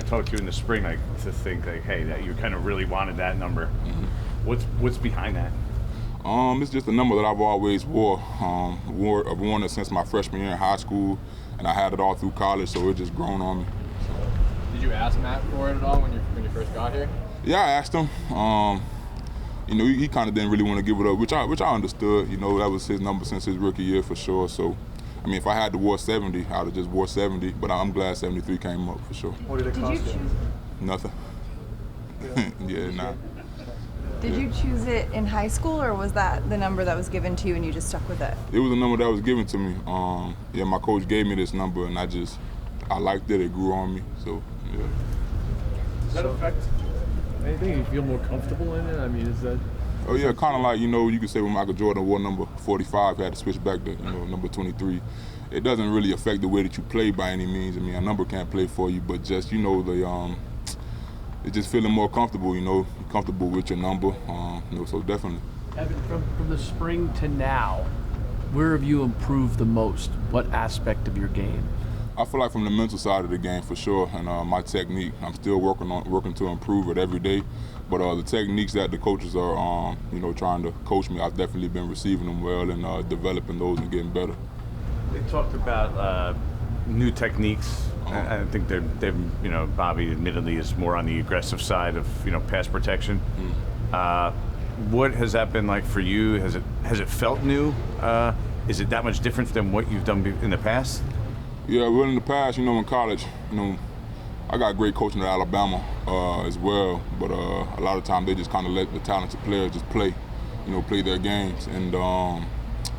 talked to you in the spring, like to think like, hey, that you kind of really wanted that number. What's behind that? It's just a number that I've always wore. I've worn it since my freshman year in high school, and I had it all through college, so it just grown on me. Did you ask Matt for it at all when you first got here? Yeah, I asked him. He kind of didn't really want to give it up, which I understood. You know, that was his number since his rookie year for sure. So, I mean, if I had to wear 70, I'd have just wore 70. But I'm glad 73 came up for sure. What did it cost you? Nothing. Yeah, nah. Did you choose it in high school, or was that the number that was given to you and you just stuck with it? It was a number that was given to me. Yeah, my coach gave me this number, and I liked it. It grew on me. So, yeah. Does that affect anything? You feel more comfortable in it? I mean, is that? Oh yeah, kind of like, you could say when Michael Jordan wore number 45, had to switch back to number 23. It doesn't really affect the way that you play by any means. I mean, a number can't play for you, but just it's just feeling more comfortable. You're comfortable with your number. So definitely. Evan, from the spring to now, where have you improved the most? What aspect of your game? I feel like from the mental side of the game for sure, and my technique. I'm still working to improve it every day. But the techniques that the coaches are, trying to coach me, I've definitely been receiving them well and developing those and getting better. They talked about new techniques. I think they're Bobby admittedly is more on the aggressive side of pass protection. What has that been like for you? Has it felt new? Is it that much different than what you've done in the past? Yeah, well, in the past, in college, I got great coaching at Alabama as well, but a lot of times they just kind of let the talented players just play their games. And,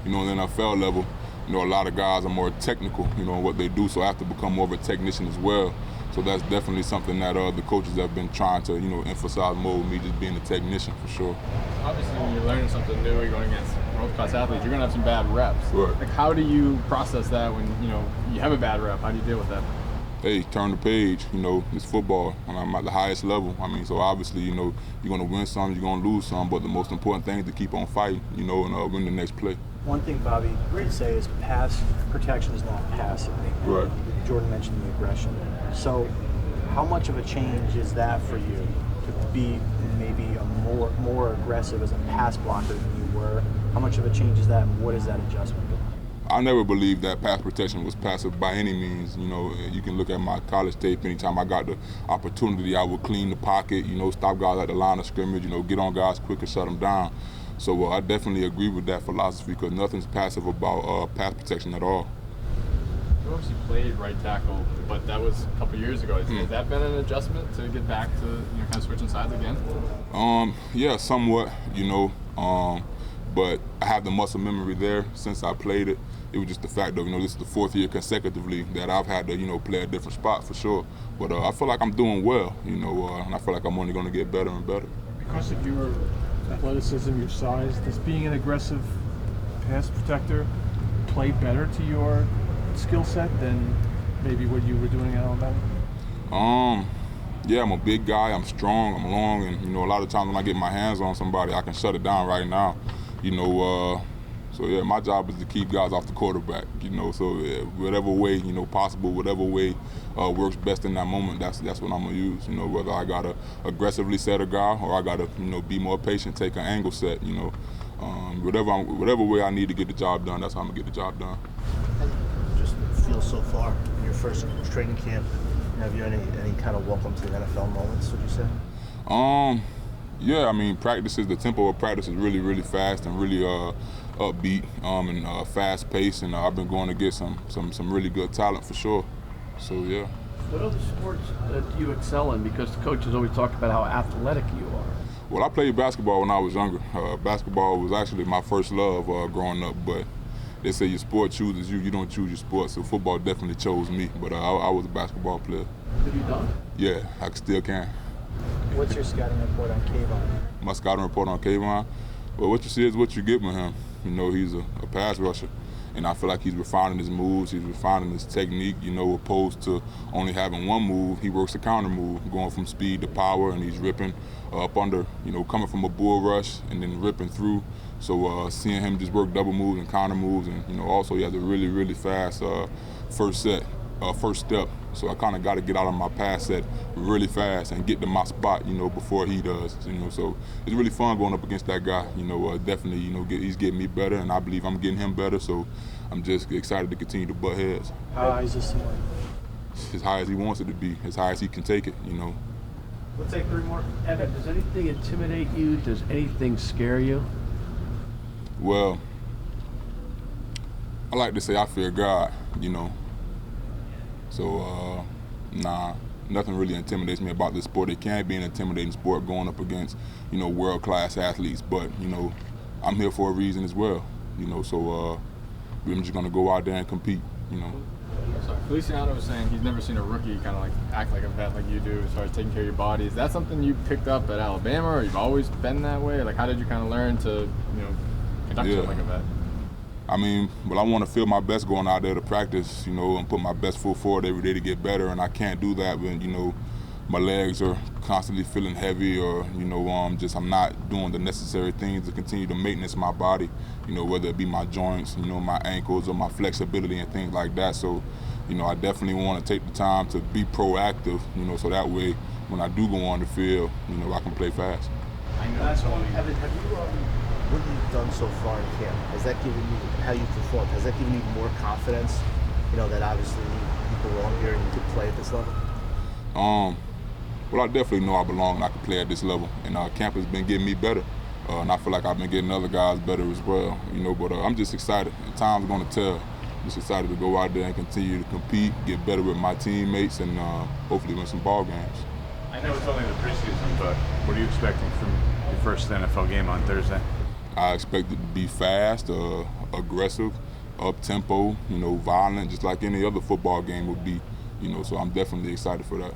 in the NFL level, a lot of guys are more technical, in what they do, so I have to become more of a technician as well. So that's definitely something that the coaches have been trying to, emphasize more with me, just being a technician for sure. Obviously, when you're learning something new, you're going against world-class athletes, you're going to have some bad reps. Right. Like, how do you process that when, you have a bad rep? How do you deal with that? Hey, turn the page. It's football, and I'm at the highest level. I mean, so obviously, you're going to win some, you're going to lose some, but the most important thing is to keep on fighting, and win the next play. One thing Bobby would say is pass protection is not passive. Right. Jordan mentioned the aggression. So how much of a change is that for you to be maybe a more aggressive as a pass blocker than you were? How much of a change is that, and what is that adjustment? I never believed that pass protection was passive by any means. You can look at my college tape. Anytime I got the opportunity, I would clean the pocket, stop guys at the line of scrimmage, get on guys quick and shut them down. So I definitely agree with that philosophy because nothing's passive about pass protection at all. You obviously played right tackle, but that was a couple years ago. Has that been an adjustment to get back to kind of switching sides again? Yeah, somewhat. But I have the muscle memory there since I played it. It was just the fact of this is the fourth year consecutively that I've had to play a different spot for sure. But I feel like I'm doing well. And I feel like I'm only going to get better and better. Because of your athleticism, your size, does being an aggressive pass protector play better to your skill set than maybe what you were doing at Alabama? Yeah, I'm a big guy, I'm strong, I'm long, and a lot of times when I get my hands on somebody, I can shut it down right now. So yeah, my job is to keep guys off the quarterback, so yeah, whatever way, possible, whatever way works best in that moment, that's what I'm gonna use, whether I gotta aggressively set a guy or I gotta, be more patient, take an angle set, whatever way I need to get the job done, that's how I'm gonna get the job done. Just feel so far in your first training camp, have you any kind of welcome to the NFL moments, would you say? Yeah, I mean, the tempo of practice is really, really fast and really upbeat and fast paced, and I've been going to get some really good talent for sure. So yeah. What other sports do you excel in? Because the coaches always talk about how athletic you are. Well, I played basketball when I was younger. Basketball was actually my first love growing up, but they say your sport chooses you. You don't choose your sport, so football definitely chose me. But I was a basketball player. Have you done? Yeah, I still can. What's your scouting report on Kayvon? My scouting report on Kayvon? Well, what you see is what you get with him. He's a pass rusher, and I feel like he's refining his moves, he's refining his technique, opposed to only having one move. He works a counter move, going from speed to power, and he's ripping up under, coming from a bull rush and then ripping through. So seeing him just work double moves and counter moves, and also he has a really, really fast first step, So I kind of got to get out of my pass set really fast and get to my spot, you know, before he does. You know, so it's really fun going up against that guy. You know, definitely, you know, he's getting me better, and I believe I'm getting him better. So I'm just excited to continue to butt heads. How high is this ceiling? As high as he wants it to be, as high as he can take it, you know. We'll take 3 more. Evan, does anything intimidate you? Does anything scare you? Well, I like to say I fear God, you know. So, nah, nothing really intimidates me about this sport. It can be an intimidating sport going up against, you know, world-class athletes. But, you know, I'm here for a reason as well, you know. So I'm just going to go out there and compete, you know. Sorry, Feliciano was saying he's never seen a rookie kind of like act like a vet like you do as far as taking care of your body. Is that something you picked up at Alabama, or you've always been that way? Like, how did you kind of learn to, you know, conduct yourself like a vet? I mean, well, I want to feel my best going out there to practice, you know, and put my best foot forward every day to get better. And I can't do that when, you know, my legs are constantly feeling heavy, or, you know, just I'm not doing the necessary things to continue to maintenance my body, you know, whether it be my joints, you know, my ankles or my flexibility and things like that. So, you know, I definitely want to take the time to be proactive, you know, so that way when I do go on the field, you know, I can play fast. Last one. Evan, have you, what you've done so far in camp, has that given you, how you performed, has that given you more confidence, you know, that obviously you belong here and you could play at this level? Well, I definitely know I belong and I can play at this level. And camp has been getting me better. And I feel like I've been getting other guys better as well, you know, but I'm just excited. Time's going to tell. Just excited to go out there and continue to compete, get better with my teammates, and hopefully win some ball games. I know it's only the preseason, but what are you expecting from your first NFL game on Thursday? I expect it to be fast, aggressive, up-tempo, you know, violent, just like any other football game would be. You know, so I'm definitely excited for that.